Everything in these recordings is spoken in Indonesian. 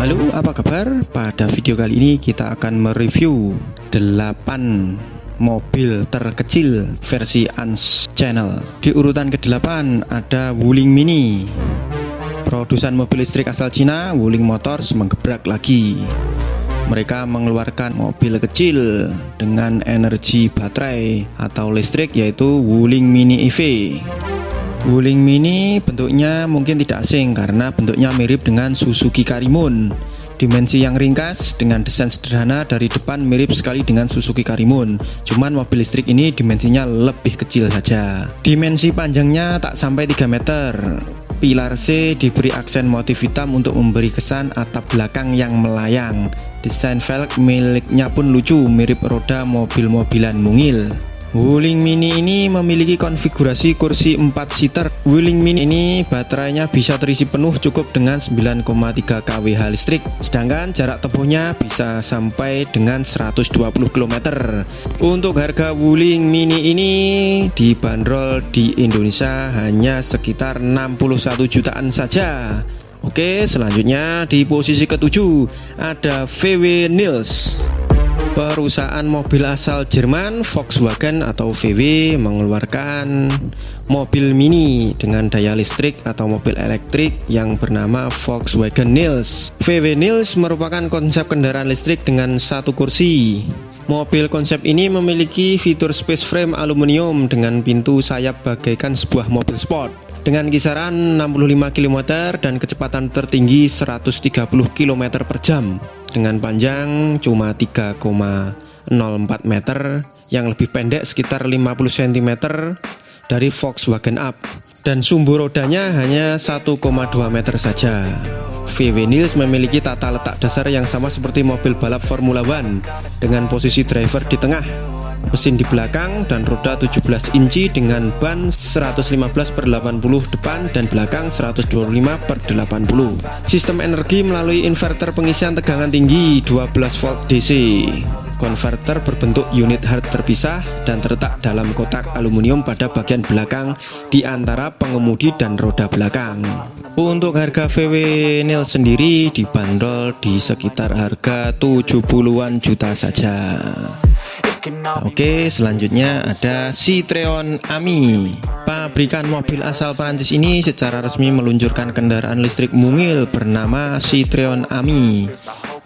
Halo, apa kabar? Pada video kali ini kita akan mereview 8 mobil terkecil versi Ans Channel. Di urutan ke-8 ada Wuling Mini. Produsen mobil listrik asal Cina, Wuling Motors menggebrak lagi. Mereka mengeluarkan mobil kecil dengan energi baterai atau listrik, yaitu Wuling Mini EV. Wuling Mini bentuknya mungkin tidak asing karena bentuknya mirip dengan Suzuki Karimun. Dimensi yang ringkas dengan desain sederhana, dari depan mirip sekali dengan Suzuki Karimun. Cuman mobil listrik ini dimensinya lebih kecil saja. Dimensi panjangnya tak sampai 3 meter. Pilar C diberi aksen motif hitam untuk memberi kesan atap belakang yang melayang. Desain velg miliknya pun lucu, mirip roda mobil-mobilan mungil. Wuling Mini ini memiliki konfigurasi kursi 4 seater. Wuling Mini ini baterainya bisa terisi penuh cukup dengan 9,3 kWh listrik, sedangkan jarak tempuhnya bisa sampai dengan 120 km. Untuk harga Wuling Mini ini dibanderol di Indonesia hanya sekitar 61 jutaan saja. Oke, selanjutnya di posisi ke-7 ada VW Nils. Perusahaan mobil asal Jerman Volkswagen atau VW mengeluarkan mobil mini dengan daya listrik atau mobil elektrik yang bernama Volkswagen Nils. VW Nils merupakan konsep kendaraan listrik dengan 1 kursi. Mobil konsep ini memiliki fitur space frame aluminium dengan pintu sayap bagaikan sebuah mobil sport. Dengan kisaran 65 km dan kecepatan tertinggi 130 km per jam. Dengan panjang cuma 3,04 meter, yang lebih pendek sekitar 50 cm dari Volkswagen Up, dan sumbu rodanya hanya 1,2 meter saja. VW Nils memiliki tata letak dasar yang sama seperti mobil balap Formula One, dengan posisi driver di tengah, mesin di belakang, dan roda 17 inci dengan ban 115/80 depan dan belakang 125/80. Sistem energi melalui inverter pengisian tegangan tinggi 12 volt DC. Konverter berbentuk unit hard terpisah dan terletak dalam kotak aluminium pada bagian belakang di antara pengemudi dan roda belakang. Untuk harga VW Nils sendiri dibanderol di sekitar harga 70-an juta saja. Oke, selanjutnya ada Citroen Ami. Pabrikan mobil asal Prancis ini secara resmi meluncurkan kendaraan listrik mungil bernama Citroen Ami.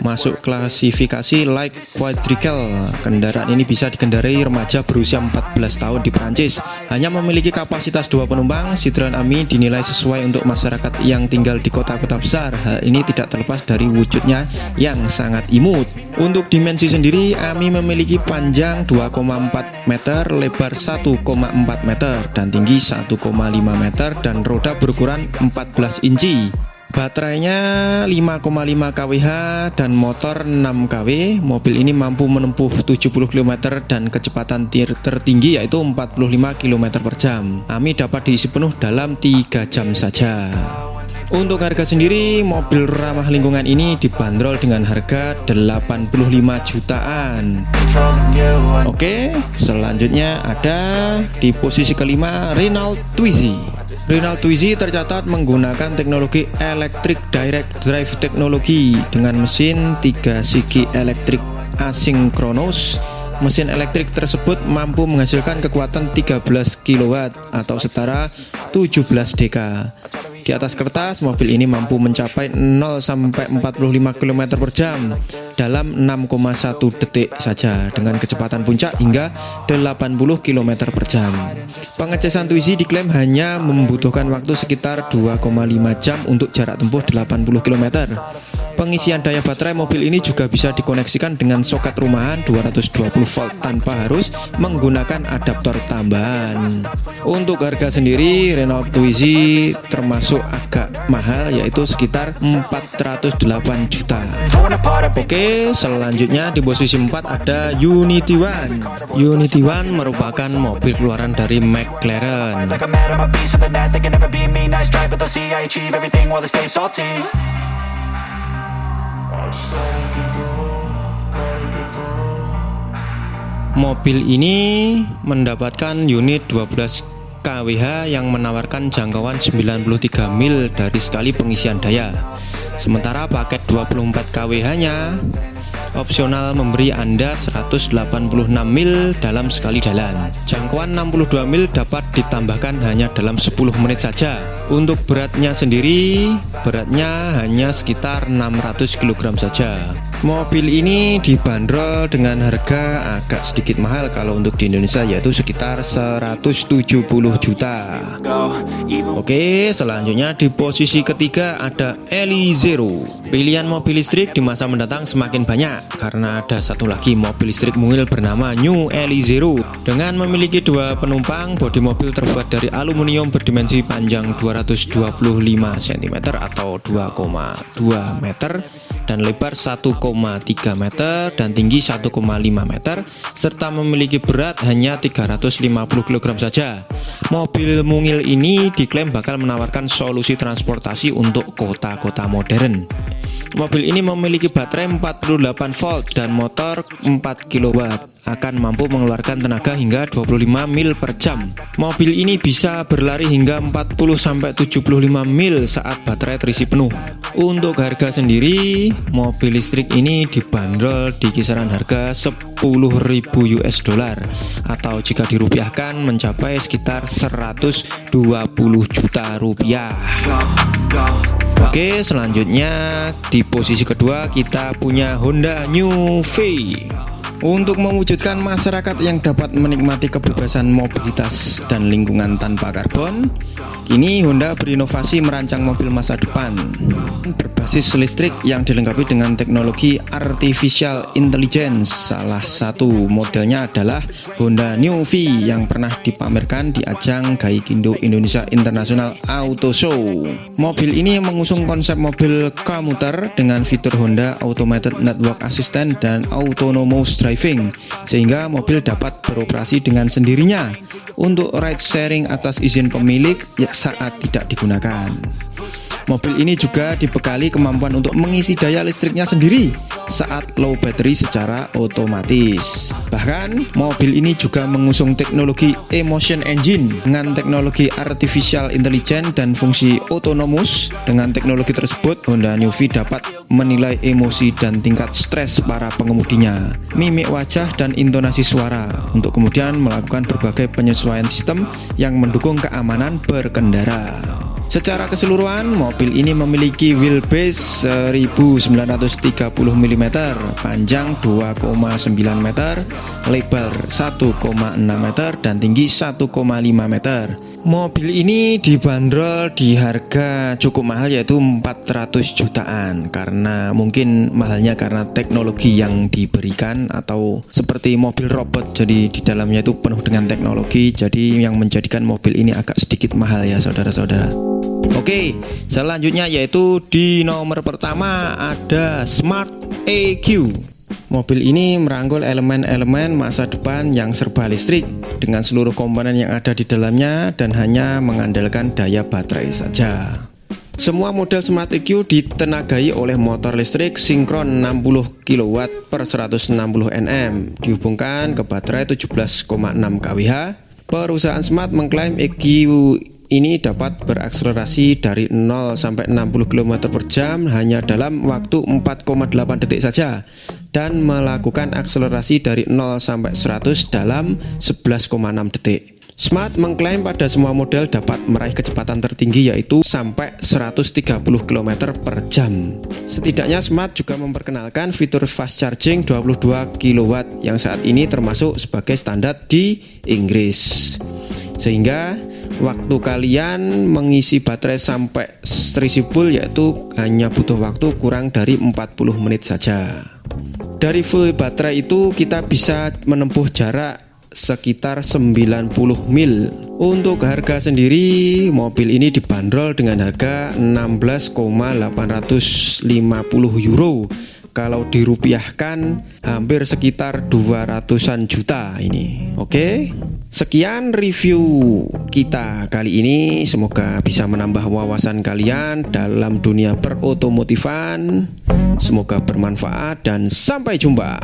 Masuk klasifikasi light quadricle. Kendaraan ini bisa dikendarai remaja berusia 14 tahun di Prancis. Hanya memiliki kapasitas 2 penumpang, Citroen Ami dinilai sesuai untuk masyarakat yang tinggal di kota-kota besar. Hal ini tidak terlepas dari wujudnya yang sangat imut. Untuk dimensi sendiri, Ami memiliki panjang 2,4 meter, lebar 1,4 meter, dan tinggi 1,5 meter, dan roda berukuran 14 inci. Baterainya 5,5 kWh dan motor 6 kW. Mobil ini mampu menempuh 70 km dan kecepatan tertinggi yaitu 45 km per jam. Ami dapat diisi penuh dalam 3 jam saja. Untuk harga sendiri, mobil ramah lingkungan ini dibanderol dengan harga 85 jutaan. Oke, selanjutnya ada di posisi ke-5 Renault Twizy. Renault Twizy tercatat menggunakan teknologi Electric Direct Drive teknologi dengan mesin 3 sigi elektrik asinkronus. Mesin elektrik tersebut mampu menghasilkan kekuatan 13 kW atau setara 17 dk. Di atas kertas, mobil ini mampu mencapai 0 sampai 45 km per jam dalam 6,1 detik saja, dengan kecepatan puncak hingga 80 km per jam. Pengecasan Twizy diklaim hanya membutuhkan waktu sekitar 2,5 jam untuk jarak tempuh 80 km. Pengisian daya baterai mobil ini juga bisa dikoneksikan dengan soket rumahan 220 volt tanpa harus menggunakan adaptor tambahan. Untuk harga sendiri, Renault Twizy termasuk agak mahal, yaitu sekitar 408 juta. Oke, selanjutnya di posisi 4 ada Unity One. Unity One merupakan mobil keluaran dari McLaren. Mobil ini mendapatkan unit 12 kWh yang menawarkan jangkauan 93 mil dari sekali pengisian daya. Sementara paket 24 kWh nya opsional memberi Anda 186 mil dalam sekali jalan. Jangkauan 62 mil dapat ditambahkan hanya dalam 10 menit saja. Untuk beratnya sendiri, beratnya hanya sekitar 600 kg saja. Mobil ini dibanderol dengan harga agak sedikit mahal kalau untuk di Indonesia, yaitu sekitar 170 juta. Oke, selanjutnya di posisi ketiga ada Elli Zero. Pilihan mobil listrik di masa mendatang semakin banyak karena ada satu lagi mobil listrik mungil bernama New Elli Zero. Dengan memiliki dua penumpang, bodi mobil terbuat dari aluminium berdimensi panjang 225 cm atau 2,2 meter dan lebar 1,3 meter dan tinggi 1,5 meter, serta memiliki berat hanya 350 kg saja. Mobil mungil ini diklaim bakal menawarkan solusi transportasi untuk kota-kota modern. Mobil ini memiliki baterai 48 volt dan motor 4 kW, akan mampu mengeluarkan tenaga hingga 25 mil per jam. Mobil ini bisa berlari hingga 40-75 mil saat baterai terisi penuh. Untuk harga sendiri, mobil listrik ini dibanderol di kisaran harga 10.000 US dollar atau jika dirupiahkan mencapai sekitar 120 juta rupiah. Oke, selanjutnya di posisi kedua kita punya Honda New V. Untuk mewujudkan masyarakat yang dapat menikmati kebebasan mobilitas dan lingkungan tanpa karbon, kini Honda berinovasi merancang mobil masa depan berbasis listrik yang dilengkapi dengan teknologi artificial intelligence. Salah satu modelnya adalah Honda New V yang pernah dipamerkan di ajang Gaikindo Indonesia International Auto Show. Mobil ini mengusung konsep mobil komuter dengan fitur Honda Automated Network Assistant dan Autonomous Driving, sehingga mobil dapat beroperasi dengan sendirinya untuk ride sharing atas izin pemilik saat tidak digunakan. Mobil ini juga dibekali kemampuan untuk mengisi daya listriknya sendiri saat low battery secara otomatis. Bahkan, mobil ini juga mengusung teknologi Emotion Engine dengan teknologi artificial intelligence dan fungsi autonomous. Dengan teknologi tersebut, Honda New V dapat menilai emosi dan tingkat stres para pengemudinya, mimik wajah dan intonasi suara untuk kemudian melakukan berbagai penyesuaian sistem yang mendukung keamanan berkendara. Secara keseluruhan, mobil ini memiliki wheelbase 1930 mm, panjang 2,9 meter, lebar 1,6 meter, dan tinggi 1,5 meter. Mobil ini dibanderol di harga cukup mahal, yaitu 400 jutaan. Karena mungkin mahalnya karena teknologi yang diberikan, atau seperti mobil robot, jadi di dalamnya itu penuh dengan teknologi, jadi yang menjadikan mobil ini agak sedikit mahal ya saudara-saudara. Oke, selanjutnya yaitu di nomor pertama ada Smart EQ. Mobil ini merangkul elemen-elemen masa depan yang serba listrik dengan seluruh komponen yang ada di dalamnya dan hanya mengandalkan daya baterai saja. Semua model Smart EQ ditenagai oleh motor listrik sinkron 60 kW per 160 Nm dihubungkan ke baterai 17,6 kWh. Perusahaan Smart mengklaim EQ ini dapat berakselerasi dari 0 sampai 60 km per jam hanya dalam waktu 4,8 detik saja dan melakukan akselerasi dari 0 sampai 100 dalam 11,6 detik. Smart mengklaim pada semua model dapat meraih kecepatan tertinggi yaitu sampai 130 km per jam. Setidaknya Smart juga memperkenalkan fitur fast charging 22 kW yang saat ini termasuk sebagai standar di Inggris. Sehingga waktu kalian mengisi baterai sampai terisi full yaitu hanya butuh waktu kurang dari 40 menit saja. Dari full baterai itu kita bisa menempuh jarak sekitar 90 mil. Untuk harga sendiri, mobil ini dibanderol dengan harga 16,850 euro. Kalau dirupiahkan hampir sekitar 200-an juta ini. Oke. Sekian review kita kali ini. Semoga bisa menambah wawasan kalian dalam dunia perotomotifan. Semoga bermanfaat dan sampai jumpa.